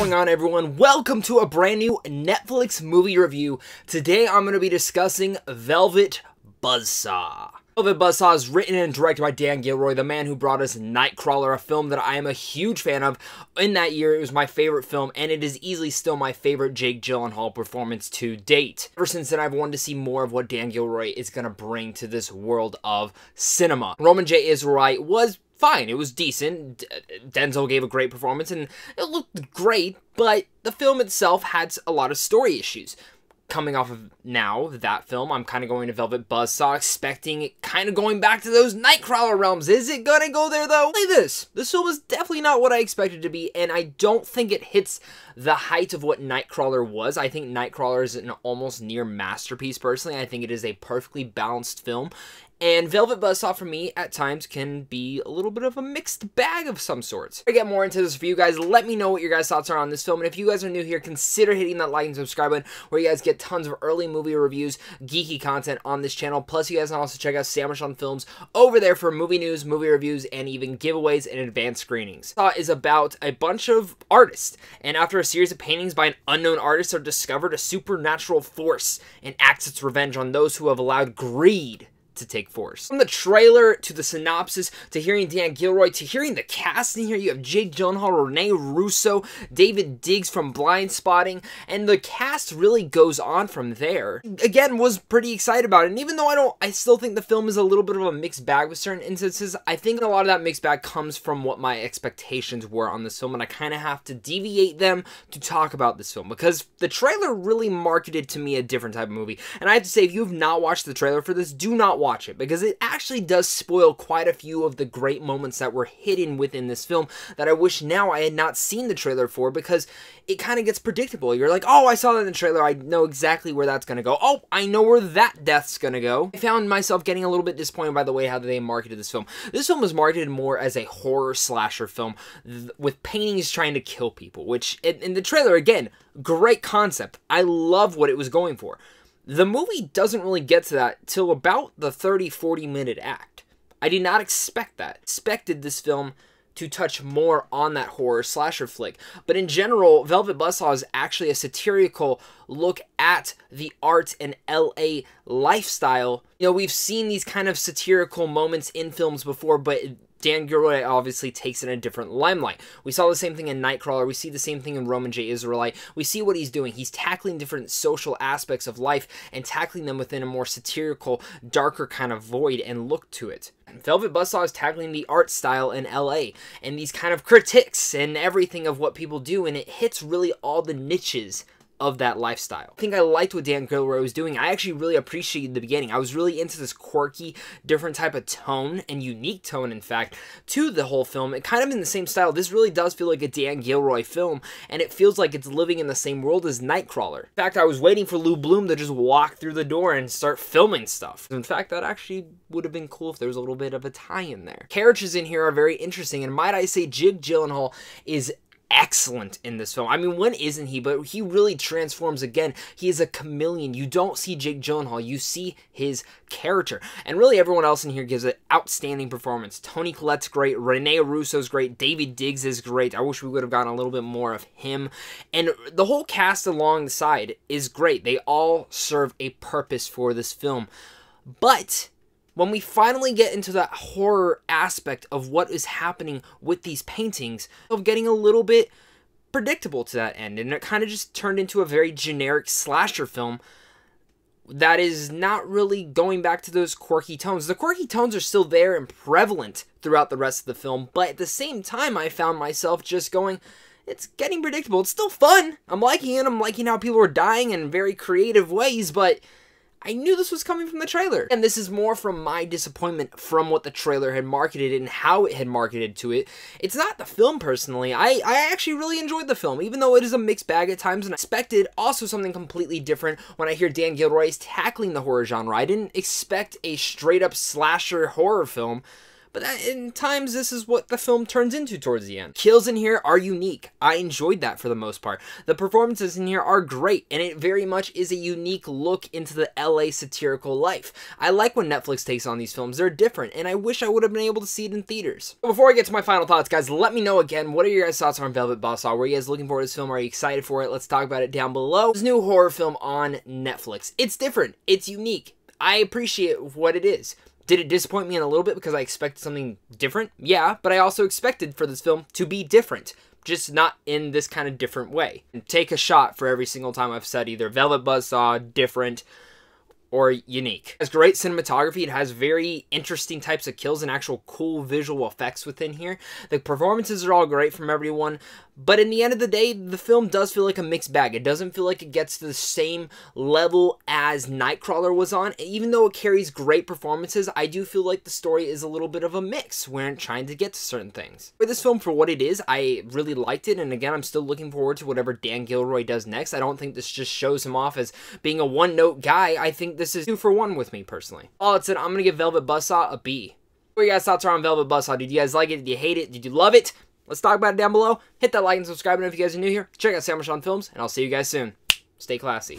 going on, everyone? Welcome to a brand new Netflix movie review. Today I'm going to be discussing Velvet Buzzsaw. Velvet Buzzsaw is written and directed by Dan Gilroy, the man who brought us Nightcrawler, a film that I am a huge fan of. In that year, it was my favorite film, and it is easily still my favorite Jake Gyllenhaal performance to date. Ever since then, I've wanted to see more of what Dan Gilroy is going to bring to this world of cinema. Roman J. Israelite was fine. It was decent. Denzel gave a great performance, and it looked great, but the film itself had a lot of story issues. Coming off of now, that film, I'm kind of going to Velvet Buzzsaw, expecting it kind of going back to those Nightcrawler realms. Is it gonna go there, though? Say this film is definitely not what I expected it to be, and I don't think it hits the height of what Nightcrawler was. I think Nightcrawler is an almost near masterpiece, personally. I think it is a perfectly balanced film. And Velvet Buzzsaw, for me, at times, can be a little bit of a mixed bag of some sorts. To get more into this for you guys, let me know what your guys' thoughts are on this film. And if you guys are new here, consider hitting that like and subscribe button, where you guys get tons of early movie reviews, geeky content on this channel. Plus, you guys can also check out Sandwich on Films over there for movie news, movie reviews, and even giveaways and advanced screenings. Buzzsaw is about a bunch of artists, and after a series of paintings by an unknown artist are discovered, a supernatural force and acts its revenge on those who have allowed greed to take force. From the trailer to the synopsis to hearing Dan Gilroy to hearing the cast in here, you have Jake Gyllenhaal, Rene Russo, David Diggs from Blind Spotting, and the cast really goes on from there. Again, was pretty excited about it, and even though I still think the film is a little bit of a mixed bag with certain instances, I think a lot of that mixed bag comes from what my expectations were on this film, and I kind of have to deviate them to talk about this film, because the trailer really marketed to me a different type of movie. And I have to say, if you have not watched the trailer for this, do not watch it, because it actually does spoil quite a few of the great moments that were hidden within this film that I wish now I had not seen the trailer for, because it kind of gets predictable. You're like, oh, I saw that in the trailer, I know exactly where that's gonna go. Oh, I know where that death's gonna go. I found myself getting a little bit disappointed by the way how they marketed this film. This film was marketed more as a horror slasher film with paintings trying to kill people, which in the trailer, again, great concept. I love what it was going for. The movie doesn't really get to that till about the 30-40 minute act. I did not expect that. I expected this film to touch more on that horror slasher flick. But in general, Velvet Buzzsaw is actually a satirical look at the art and LA lifestyle. You know, we've seen these kind of satirical moments in films before, but Dan Gilroy obviously takes it in a different limelight. We saw the same thing in Nightcrawler. We see the same thing in Roman J. Israelite. We see what he's doing. He's tackling different social aspects of life and tackling them within a more satirical, darker kind of void and look to it. Velvet Buzzsaw is tackling the art style in LA and these kind of critiques and everything of what people do, and it hits really all the niches of that lifestyle. I think I liked what Dan Gilroy was doing. I actually really appreciated the beginning. I was really into this quirky, different type of tone, and unique tone, in fact, to the whole film. It kind of in the same style. This really does feel like a Dan Gilroy film, and it feels like it's living in the same world as Nightcrawler. In fact, I was waiting for Lou Bloom to just walk through the door and start filming stuff. In fact, that actually would have been cool if there was a little bit of a tie-in there. Characters in here are very interesting, and might I say, Jake Gyllenhaal is excellent in this film. I mean, when isn't he? But he really transforms again. He is a chameleon. You don't see Jake Gyllenhaal, you see his character. And really everyone else in here gives an outstanding performance. Toni Collette's great, Rene Russo's great, David Diggs is great. I wish we would have gotten a little bit more of him. And the whole cast along the side is great. They all serve a purpose for this film. But when we finally get into that horror aspect of what is happening with these paintings, of getting a little bit predictable to that end, and it kind of just turned into a very generic slasher film that is not really going back to those quirky tones. The quirky tones are still there and prevalent throughout the rest of the film, but at the same time, I found myself just going, it's getting predictable. It's still fun. I'm liking it. I'm liking how people are dying in very creative ways, but I knew this was coming from the trailer. And this is more from my disappointment from what the trailer had marketed and how it had marketed to it. It's not the film, personally. I actually really enjoyed the film, even though it is a mixed bag at times, and I expected also something completely different when I hear Dan Gilroy is tackling the horror genre. I didn't expect a straight-up slasher horror film, but but in times this is what the film turns into towards the end. Kills in here are unique. I enjoyed that for the most part. The performances in here are great, and it very much is a unique look into the LA satirical life. I like when Netflix takes on these films. They're different, and I wish I would have been able to see it in theaters. Before I get to my final thoughts, guys, let me know again, what are your guys' thoughts on Velvet Buzzsaw? Were you guys looking forward to this film? Are you excited for it? Let's talk about it down below. This new horror film on Netflix. It's different. It's unique. I appreciate what it is. Did it disappoint me in a little bit because I expected something different? Yeah, but I also expected for this film to be different, just not in this kind of different way. And take a shot for every single time I've said either Velvet Buzzsaw, different, or unique. It has great cinematography. It has very interesting types of kills and actual cool visual effects within here. The performances are all great from everyone, but in the end of the day, the film does feel like a mixed bag. It doesn't feel like it gets to the same level as Nightcrawler was on. Even though it carries great performances, I do feel like the story is a little bit of a mix when trying to get to certain things. For this film, for what it is, I really liked it, and again, I'm still looking forward to whatever Dan Gilroy does next. I don't think this just shows him off as being a one-note guy. I think this is 2 for 1 with me, personally. All that said, I'm going to give Velvet Buzzsaw a B. What are your guys' thoughts are on Velvet Buzzsaw? Did you guys like it? Did you hate it? Did you love it? Let's talk about it down below. Hit that like and subscribe button if you guys are new here. Check out Sandwich on Films, and I'll see you guys soon. Stay classy.